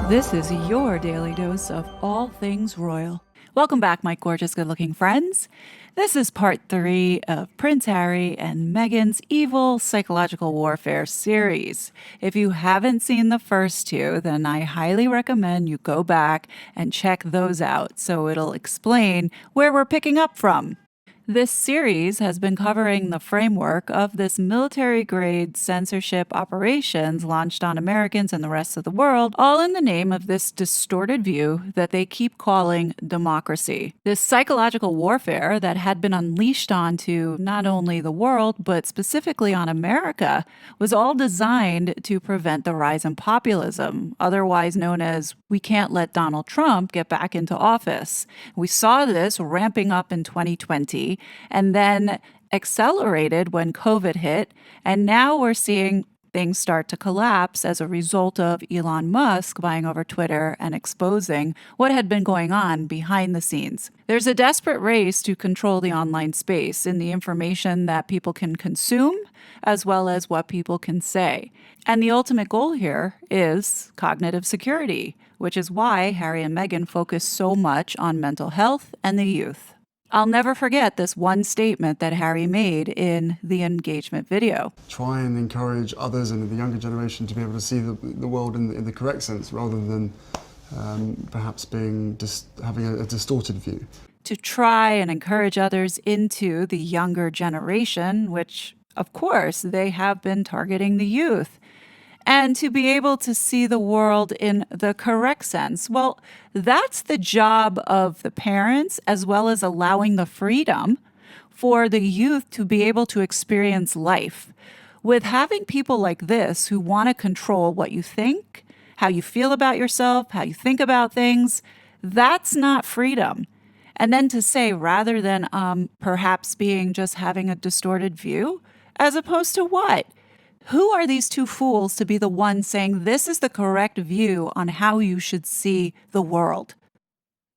This is your daily dose of all things royal. Welcome back, my gorgeous, good-looking friends. This is part 3 of Prince Harry and Meghan's evil psychological warfare series. If you haven't seen the first 2, then I highly recommend you go back and check those out, so it'll explain where we're picking up from. This series has been covering the framework of this military-grade censorship operations launched on Americans and the rest of the world, all in the name of this distorted view that they keep calling democracy. This psychological warfare that had been unleashed onto not only the world, but specifically on America, was all designed to prevent the rise in populism, otherwise known as "we can't let Donald Trump get back into office." We saw this ramping up in 2020, and then accelerated when COVID hit. And now we're seeing things start to collapse as a result of Elon Musk buying over Twitter and exposing what had been going on behind the scenes. There's a desperate race to control the online space in the information that people can consume, as well as what people can say. And the ultimate goal here is cognitive security, which is why Harry and Meghan focus so much on mental health and the youth. I'll never forget this one statement that Harry made in the engagement video. Try and encourage others and the younger generation to be able to see the world in the correct sense, rather than perhaps having a distorted view. To try and encourage others into the younger generation, which, of course, they have been targeting the youth. And to be able to see the world in the correct sense. Well, that's the job of the parents, as well as allowing the freedom for the youth to be able to experience life. With having people like this who want to control what you think, how you feel about yourself, how you think about things, that's not freedom. And then to say, rather than perhaps being just having a distorted view, as opposed to what? Who are these two fools to be the ones saying this is the correct view on how you should see the world?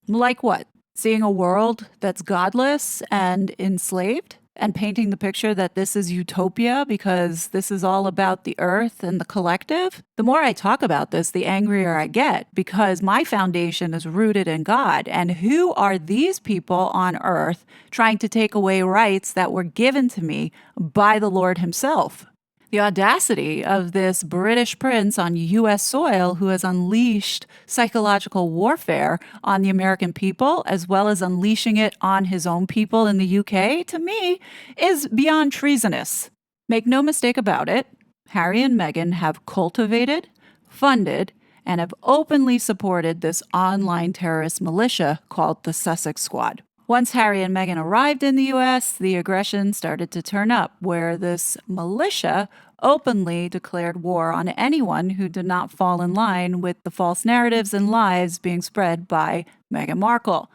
Like what? Seeing a world that's godless and enslaved? And painting the picture that this is utopia because this is all about the earth and the collective? The more I talk about this, the angrier I get, because my foundation is rooted in God. And who are these people on earth trying to take away rights that were given to me by the Lord himself? The audacity of this British prince on U.S. soil who has unleashed psychological warfare on the American people, as well as unleashing it on his own people in the UK, to me, is beyond treasonous. Make no mistake about it, Harry and Meghan have cultivated, funded, and have openly supported this online terrorist militia called the Sussex Squad. Once Harry and Meghan arrived in the U.S., the aggression started to turn up, where this militia openly declared war on anyone who did not fall in line with the false narratives and lies being spread by Meghan Markle.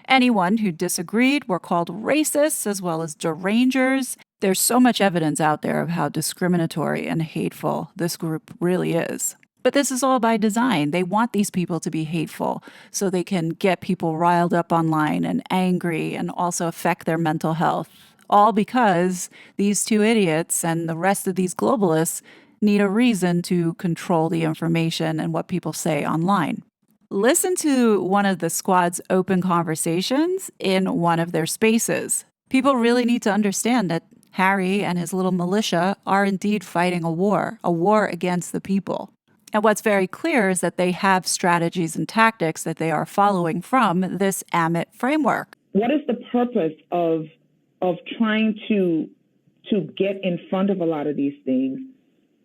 Anyone who disagreed were called racists as well as derangers. There's so much evidence out there of how discriminatory and hateful this group really is. But this is all by design. They want these people to be hateful so they can get people riled up online and angry and also affect their mental health. All because these two idiots and the rest of these globalists need a reason to control the information and what people say online. Listen to one of the squad's open conversations in one of their spaces. People really need to understand that Harry and his little militia are indeed fighting a war against the people. And what's very clear is that they have strategies and tactics that they are following from this AMIT framework. What is the purpose of trying to get in front of a lot of these things?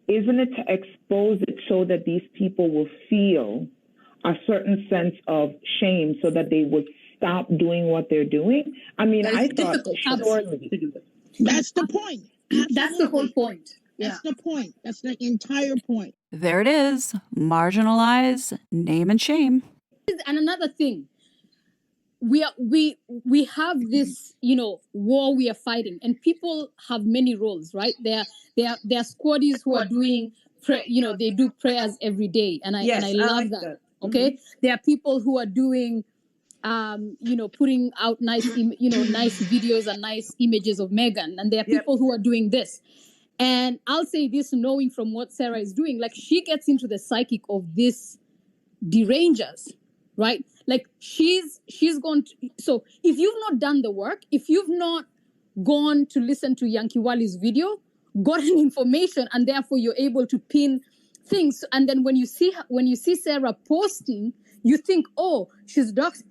Isn't it to expose it so that these people will feel a certain sense of shame so that they would stop doing what they're doing? I mean, I thought surely. That's the point. That's the whole point. That's the point. That's the entire point. There it is. Marginalize, name and shame. And another thing, we have this, war we are fighting, and people have many roles, right? There are squaddies who are doing, they do prayers every day, and I love that. Okay, there are people who are doing, putting out nice videos and nice images of Meghan, and there are people who are doing this. And I'll say this, knowing from what Sarah is doing, like she gets into the psychic of this derangers, right? Like she's going to, so if you've not done the work, if you've not gone to listen to Yankee Wali's video, gotten information, and therefore you're able to pin things, and then when you see Sarah posting, you think, oh, she's doxed.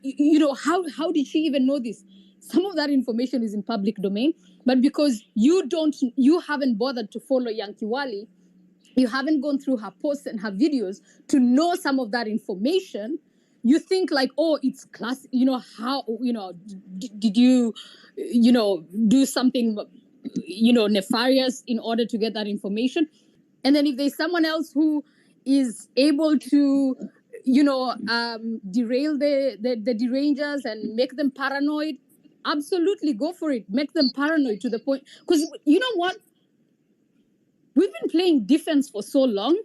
You know, how did she even know this? Some of that information is in public domain, but because you haven't bothered to follow Yankee Wali, you haven't gone through her posts and her videos to know some of that information, you think like, oh, it's class, you know, how, you know, did you, you know, do something, you know, nefarious in order to get that information? And then if there's someone else who is able to, you know, derail the derangers and make them paranoid, absolutely go for it. Make them paranoid to the point, because you know what? We've been playing defense for so long.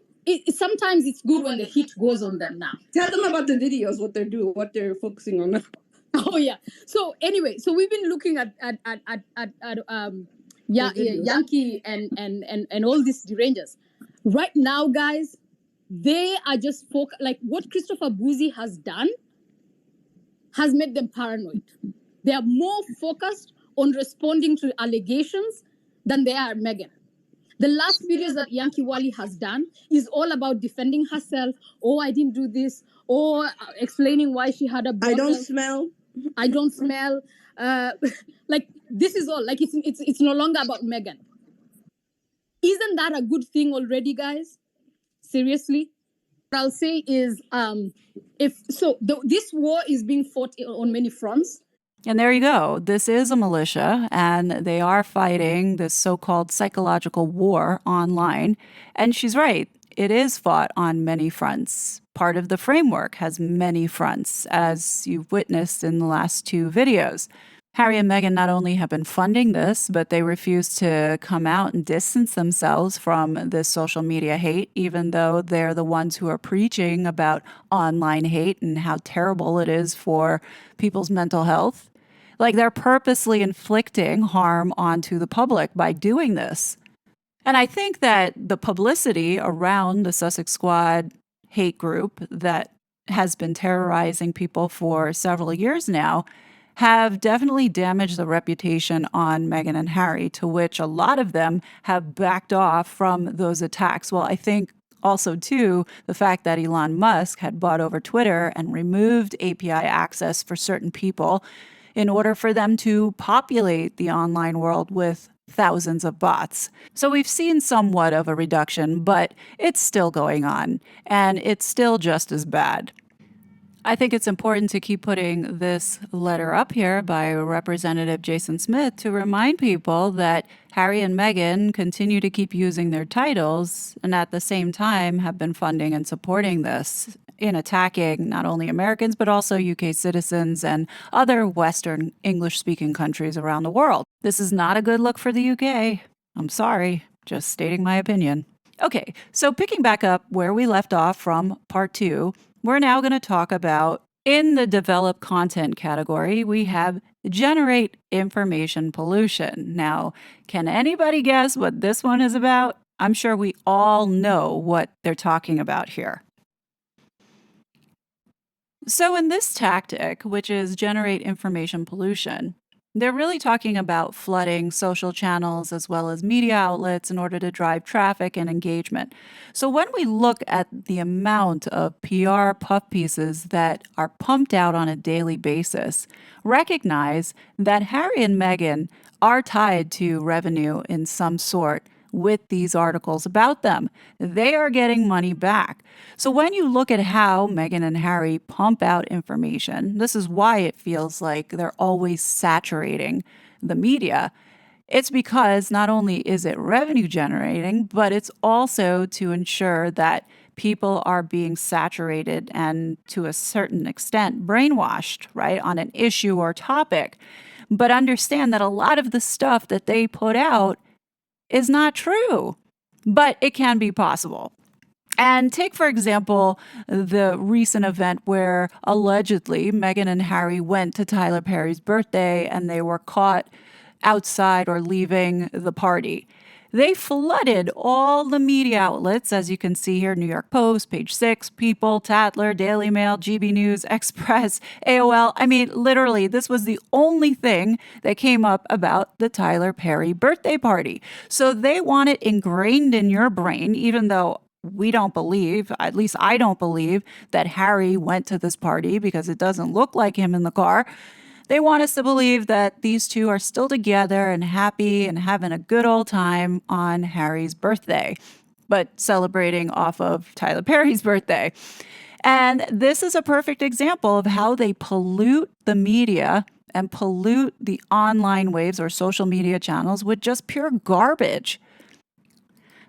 Sometimes it's good when the heat goes on them now. Tell them about the videos, what they're doing, what they're focusing on. Oh yeah. So anyway, so we've been looking at Yankee and all these derangers. Right now, guys, they are just like what Christopher Bouzy has done has made them paranoid. They are more focused on responding to allegations than they are Meghan. The last videos that Yankee Wali has done is all about defending herself. Oh, I didn't do this. Or explaining why she had a bottle. I don't smell. Like this is all. Like it's no longer about Meghan. Isn't that a good thing already, guys? Seriously, what I'll say is, this war is being fought on many fronts. And there you go. This is a militia, and they are fighting this so-called psychological war online. And she's right. It is fought on many fronts. Part of the framework has many fronts, as you've witnessed in the last two videos. Harry and Meghan not only have been funding this, but they refuse to come out and distance themselves from this social media hate, even though they're the ones who are preaching about online hate and how terrible it is for people's mental health. Like they're purposely inflicting harm onto the public by doing this. And I think that the publicity around the Sussex Squad hate group that has been terrorizing people for several years now have definitely damaged the reputation on Meghan and Harry, to which a lot of them have backed off from those attacks. Well, I think also, too, the fact that Elon Musk had bought over Twitter and removed API access for certain people in order for them to populate the online world with thousands of bots. So we've seen somewhat of a reduction, but it's still going on, and it's still just as bad. I think it's important to keep putting this letter up here by Representative Jason Smith to remind people that Harry and Meghan continue to keep using their titles and at the same time have been funding and supporting this in attacking not only Americans, but also UK citizens and other Western English-speaking countries around the world. This is not a good look for the UK. I'm sorry, just stating my opinion. Okay, so picking back up where we left off from part 2, we're now going to talk about, in the develop content category, we have generate information pollution. Now, can anybody guess what this one is about? I'm sure we all know what they're talking about here. So in this tactic, which is generate information pollution, they're really talking about flooding social channels as well as media outlets in order to drive traffic and engagement. So when we look at the amount of PR puff pieces that are pumped out on a daily basis, recognize that Harry and Meghan are tied to revenue in some sort with these articles about them. They are getting money back. So when you look at how Meghan and Harry pump out information, this is why it feels like they're always saturating the media. It's because not only is it revenue generating, but it's also to ensure that people are being saturated and to a certain extent brainwashed, right, on an issue or topic. But understand that a lot of the stuff that they put out is not true, but it can be possible. And take, for example, the recent event where allegedly Meghan and Harry went to Tyler Perry's birthday and they were caught outside or leaving the party. They flooded all the media outlets, as you can see here, New York Post, Page Six, People, Tatler, Daily Mail, GB News, Express, AOL. I mean, literally, this was the only thing that came up about the Tyler Perry birthday party. So they want it ingrained in your brain, even though we don't believe, at least I don't believe, that Harry went to this party because it doesn't look like him in the car. They want us to believe that these two are still together and happy and having a good old time on Harry's birthday, but celebrating off of Tyler Perry's birthday. And this is a perfect example of how they pollute the media and pollute the online waves or social media channels with just pure garbage.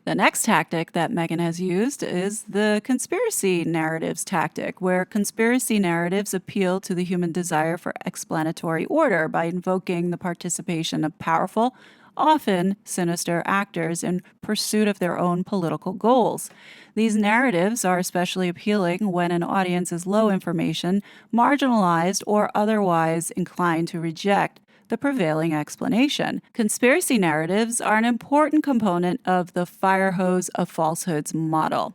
The next tactic that Meghan has used is the conspiracy narratives tactic, where conspiracy narratives appeal to the human desire for explanatory order by invoking the participation of powerful, often sinister actors in pursuit of their own political goals. These narratives are especially appealing when an audience is low information, marginalized, or otherwise inclined to reject the prevailing explanation. Conspiracy narratives are an important component of the fire hose of falsehoods model.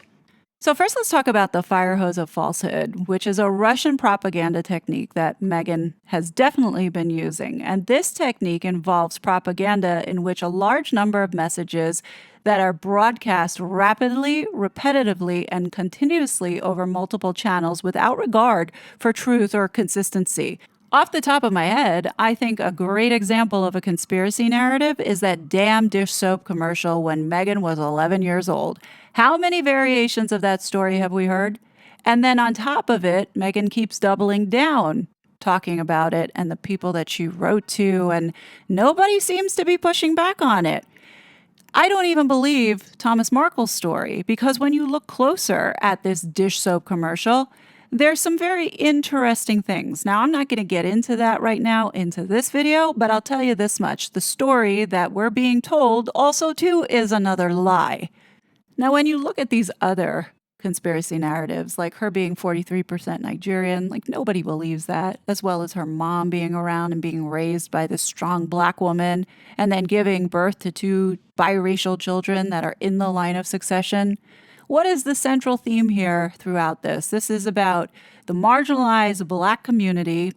So first, let's talk about the fire hose of falsehood, which is a Russian propaganda technique that Meghan has definitely been using. And this technique involves propaganda in which a large number of messages that are broadcast rapidly, repetitively, and continuously over multiple channels without regard for truth or consistency. Off the top of my head, I think a great example of a conspiracy narrative is that damn dish soap commercial when Meghan was 11 years old. How many variations of that story have we heard? And then on top of it, Meghan keeps doubling down, talking about it and the people that she wrote to, and nobody seems to be pushing back on it. I don't even believe Thomas Markle's story, because when you look closer at this dish soap commercial, there's some very interesting things. Now, I'm not going to get into that right now into this video, but I'll tell you this much. The story that we're being told also, too, is another lie. Now, when you look at these other conspiracy narratives, like her being 43% Nigerian, like nobody believes that, as well as her mom being around and being raised by this strong Black woman and then giving birth to two biracial children that are in the line of succession. What is the central theme here throughout this? This is about the marginalized Black community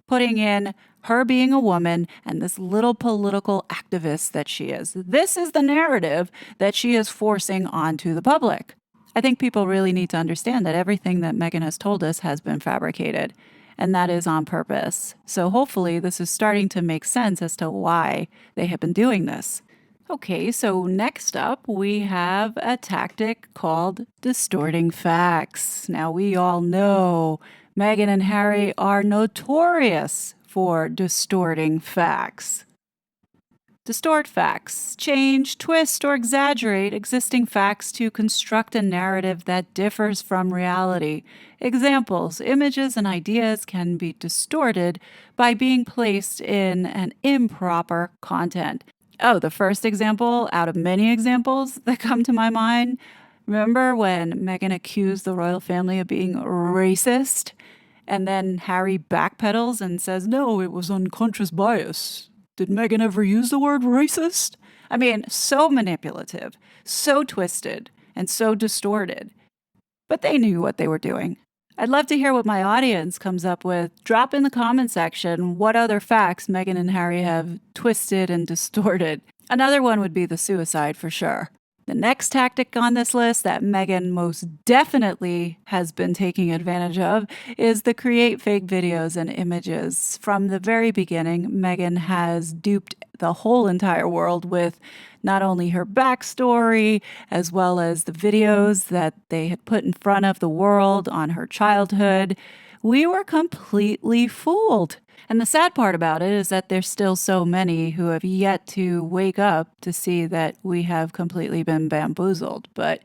putting in her being a woman and this little political activist that she is. This is the narrative that she is forcing onto the public. I think people really need to understand that everything that Meghan has told us has been fabricated, and that is on purpose. So hopefully this is starting to make sense as to why they have been doing this. Okay, so next up, we have a tactic called distorting facts. Now, we all know Meghan and Harry are notorious for distorting facts. Distort facts, change, twist, or exaggerate existing facts to construct a narrative that differs from reality. Examples, images, and ideas can be distorted by being placed in an improper content. Oh, the first example out of many examples that come to my mind. Remember when Meghan accused the royal family of being racist? And then Harry backpedals and says, no, it was unconscious bias. Did Meghan ever use the word racist? I mean, so manipulative, so twisted, and so distorted. But they knew what they were doing. I'd love to hear what my audience comes up with. Drop in the comment section what other facts Meghan and Harry have twisted and distorted. Another one would be the suicide for sure. The next tactic on this list that Meghan most definitely has been taking advantage of is the create fake videos and images. From the very beginning, Meghan has duped the whole entire world with not only her backstory, as well as the videos that they had put in front of the world on her childhood. We were completely fooled. And the sad part about it is that there's still so many who have yet to wake up to see that we have completely been bamboozled. But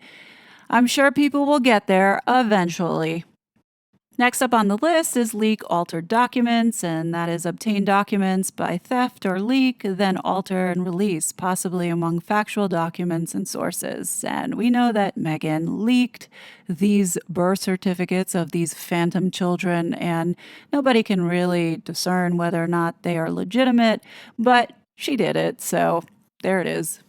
I'm sure people will get there eventually. Next up on the list is leak altered documents, and that is obtain documents by theft or leak, then alter and release, possibly among factual documents and sources. And we know that Meghan leaked these birth certificates of these phantom children, and nobody can really discern whether or not they are legitimate, but she did it, so there it is.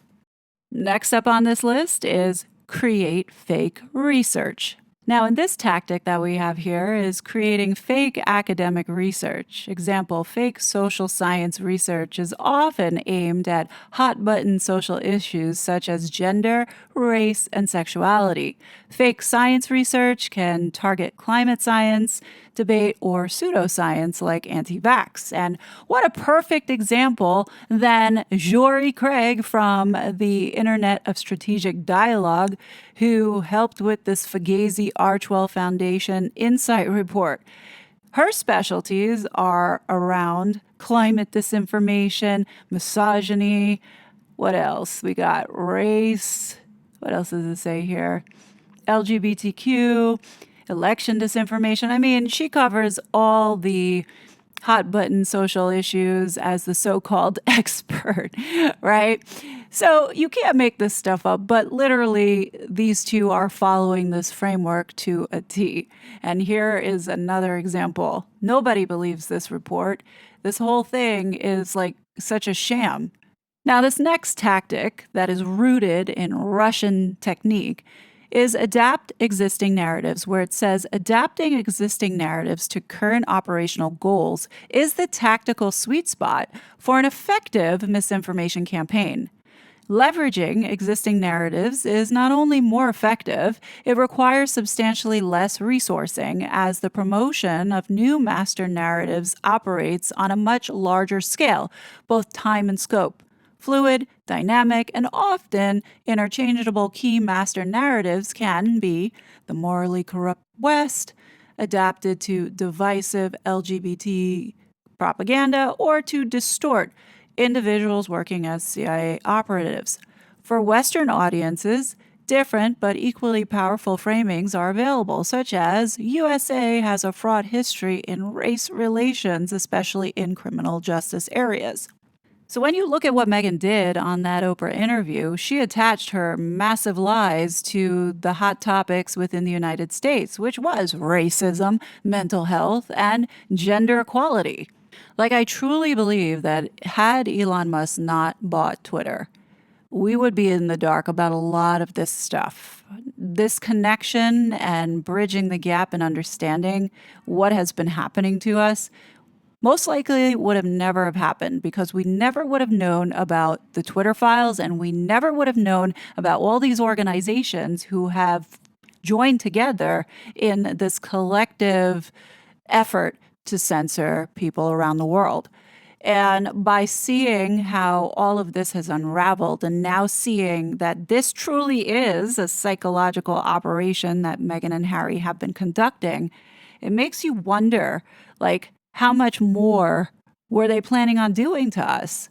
Next up on this list is create fake research. Now, in this tactic that we have here is creating fake academic research. Example, fake social science research is often aimed at hot-button social issues such as gender, race, and sexuality. Fake science research can target climate science, debate, or pseudoscience like anti-vax. And what a perfect example than Jory Craig from the Internet of Strategic Dialogue, who helped with this Fugazi Archwell Foundation Insight Report. Her specialties are around climate disinformation, misogyny. What else? We got race. What else does it say here? LGBTQ, election disinformation. I mean, she covers all the hot button social issues as the so-called expert, right? So you can't make this stuff up, but literally these two are following this framework to a T. And here is another example. Nobody believes this report. This whole thing is like such a sham. Now, this next tactic that is rooted in Russian technique is adapt existing narratives, where it says adapting existing narratives to current operational goals is the tactical sweet spot for an effective misinformation campaign. Leveraging existing narratives is not only more effective, it requires substantially less resourcing as the promotion of new master narratives operates on a much larger scale, both time and scope. Fluid, dynamic, and often interchangeable key master narratives can be the morally corrupt West, adapted to divisive LGBT propaganda, or to distort individuals working as CIA operatives. For Western audiences, different but equally powerful framings are available, such as USA has a fraught history in race relations, especially in criminal justice areas. So when you look at what Meghan did on that Oprah interview, she attached her massive lies to the hot topics within the United States, which was racism, mental health, and gender equality. Like, I truly believe that had Elon Musk not bought Twitter, we would be in the dark about a lot of this stuff. This connection and bridging the gap and understanding what has been happening to us most likely would have never have happened, because we never would have known about the Twitter files, and we never would have known about all these organizations who have joined together in this collective effort to censor people around the world. And by seeing how all of this has unraveled, and now seeing that this truly is a psychological operation that Meghan and Harry have been conducting, it makes you wonder, like, how much more were they planning on doing to us?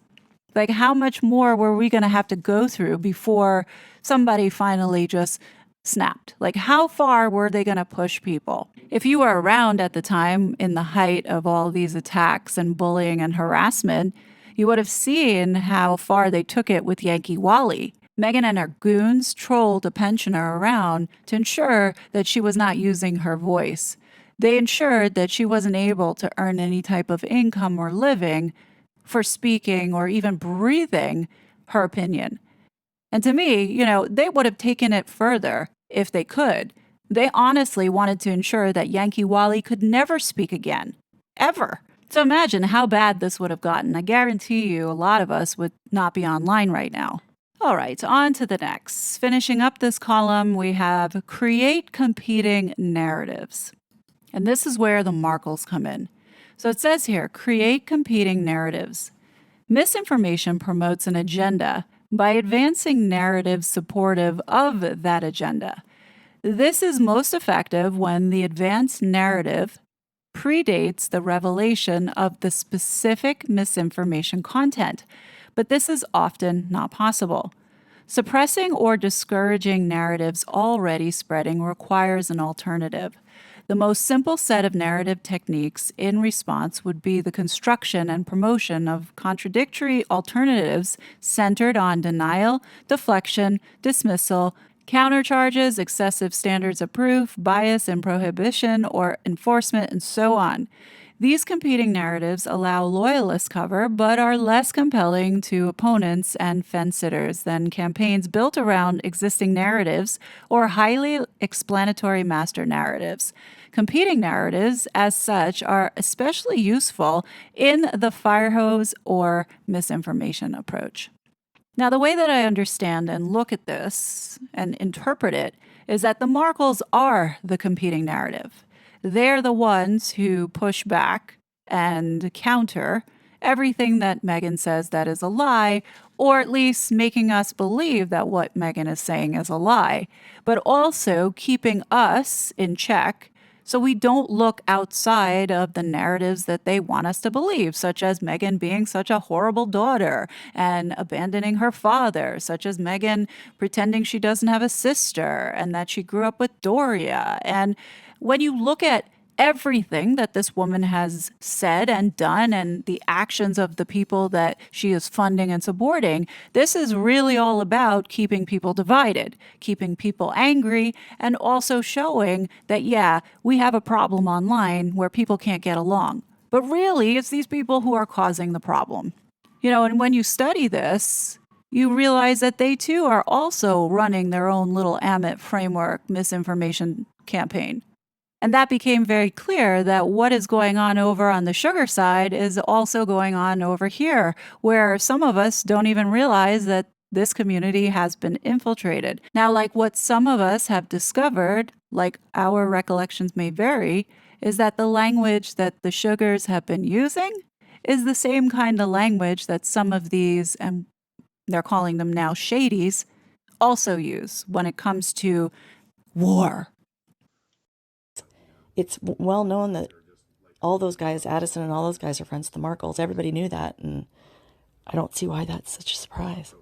Like, how much more were we going to have to go through before somebody finally just snapped? Like, how far were they going to push people? If you were around at the time in the height of all these attacks and bullying and harassment, you would have seen how far they took it with Yankee Wally. Meghan and her goons trolled a pensioner around to ensure that she was not using her voice. They ensured that she wasn't able to earn any type of income or living for speaking or even breathing her opinion. And to me, they would have taken it further if they could. They honestly wanted to ensure that Yankee Wally could never speak again, ever. So imagine how bad this would have gotten. I guarantee you a lot of us would not be online right now. All right, on to the next. Finishing up this column, we have create competing narratives. And this is where the Markles come in. So it says here, create competing narratives. Misinformation promotes an agenda by advancing narratives supportive of that agenda. This is most effective when the advanced narrative predates the revelation of the specific misinformation content, but this is often not possible. Suppressing or discouraging narratives already spreading requires an alternative. The most simple set of narrative techniques in response would be the construction and promotion of contradictory alternatives centered on denial, deflection, dismissal, countercharges, excessive standards of proof, bias and prohibition or enforcement, and so on. These competing narratives allow loyalist cover, but are less compelling to opponents and fence-sitters than campaigns built around existing narratives or highly explanatory master narratives. Competing narratives, as such, are especially useful in the fire hose or misinformation approach. Now, the way that I understand and look at this and interpret it is that the Markles are the competing narrative. They're the ones who push back and counter everything that Meghan says that is a lie, or at least making us believe that what Meghan is saying is a lie, but also keeping us in check so we don't look outside of the narratives that they want us to believe, such as Meghan being such a horrible daughter and abandoning her father, such as Meghan pretending she doesn't have a sister and that she grew up with Doria. And when you look at everything that this woman has said and done and the actions of the people that she is funding and supporting, this is really all about keeping people divided, keeping people angry, and also showing that, yeah, we have a problem online where people can't get along. But really, it's these people who are causing the problem. And when you study this, you realize that they too are also running their own little Amit framework misinformation campaign. And that became very clear that what is going on over on the sugar side is also going on over here, where some of us don't even realize that this community has been infiltrated. Now, like what some of us have discovered, like our recollections may vary, is that the language that the sugars have been using is the same kind of language that some of these, and they're calling them now shadies, also use when it comes to war. It's well known that all those guys, Addison and all those guys, are friends with the Markles. Everybody knew that, and I don't see why that's such a surprise.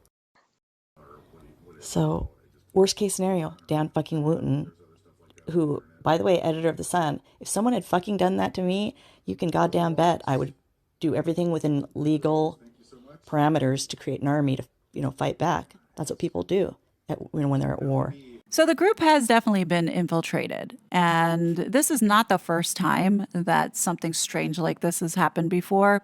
So, worst case scenario, Dan fucking Wooten, who, by the way, editor of The Sun, if someone had fucking done that to me, you can goddamn bet I would do everything within legal parameters to create an army to, fight back. That's what people do when they're at war. So the group has definitely been infiltrated, and this is not the first time that something strange like this has happened before.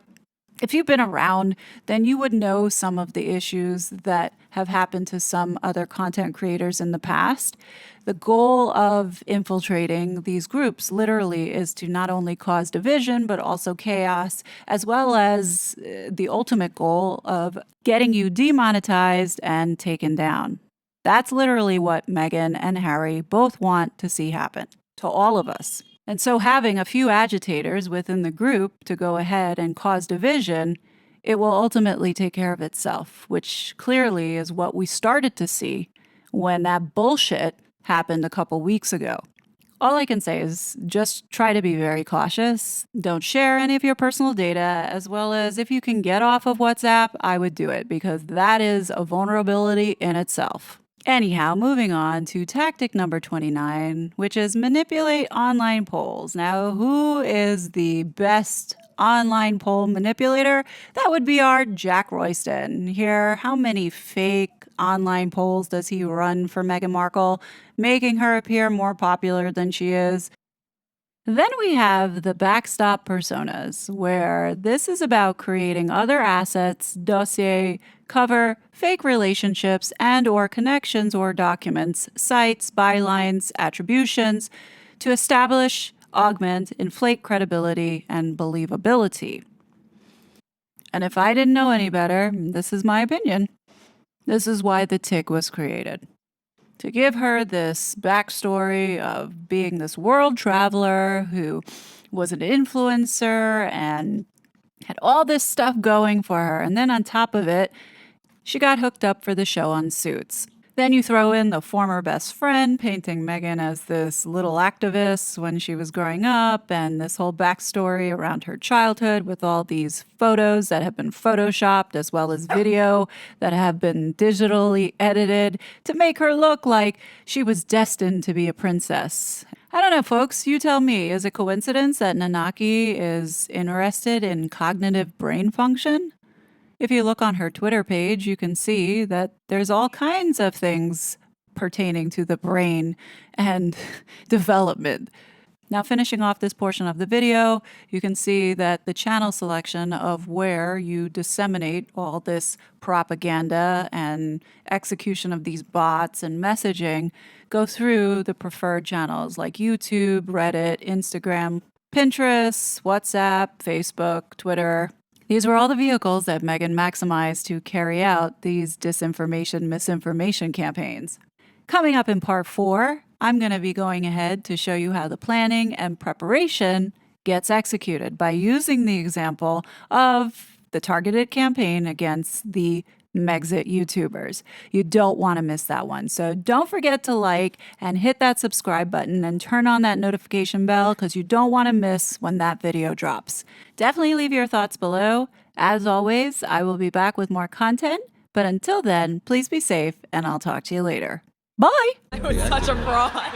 If you've been around, then you would know some of the issues that have happened to some other content creators in the past. The goal of infiltrating these groups literally is to not only cause division, but also chaos, as well as the ultimate goal of getting you demonetized and taken down. That's literally what Meghan and Harry both want to see happen to all of us. And so having a few agitators within the group to go ahead and cause division, it will ultimately take care of itself, which clearly is what we started to see when that bullshit happened a couple weeks ago. All I can say is just try to be very cautious. Don't share any of your personal data, as well as if you can get off of WhatsApp, I would do it because that is a vulnerability in itself. Anyhow, moving on to tactic number 29, which is manipulate online polls. Now, who is the best online poll manipulator? That would be our Jack Royston. Here, how many fake online polls does he run for Meghan Markle, making her appear more popular than she is? Then we have the backstop personas, where this is about creating other assets, dossier, cover, fake relationships, and or connections or documents, sites, bylines, attributions, to establish, augment, inflate credibility, and believability. And if I didn't know any better, this is my opinion. This is why the tick was created. To give her this backstory of being this world traveler who was an influencer and had all this stuff going for her. And then on top of it, she got hooked up for the show on Suits. Then you throw in the former best friend painting Meghan as this little activist when she was growing up, and this whole backstory around her childhood with all these photos that have been photoshopped, as well as video that have been digitally edited to make her look like she was destined to be a princess. I don't know, folks. You tell me. Is it coincidence that Nanaki is interested in cognitive brain function? If you look on her Twitter page, you can see that there's all kinds of things pertaining to the brain and development. Now, finishing off this portion of the video, you can see that the channel selection of where you disseminate all this propaganda and execution of these bots and messaging go through the preferred channels like YouTube, Reddit, Instagram, Pinterest, WhatsApp, Facebook, Twitter. These were all the vehicles that Meghan maximized to carry out these disinformation, misinformation campaigns. Coming up in part 4, I'm going to be going ahead to show you how the planning and preparation gets executed by using the example of the targeted campaign against the Megxit YouTubers. You don't want to miss that one. So don't forget to like and hit that subscribe button and turn on that notification bell because you don't want to miss when that video drops. Definitely leave your thoughts below. As always, I will be back with more content. But until then, please be safe and I'll talk to you later. Bye! I was such a fraud.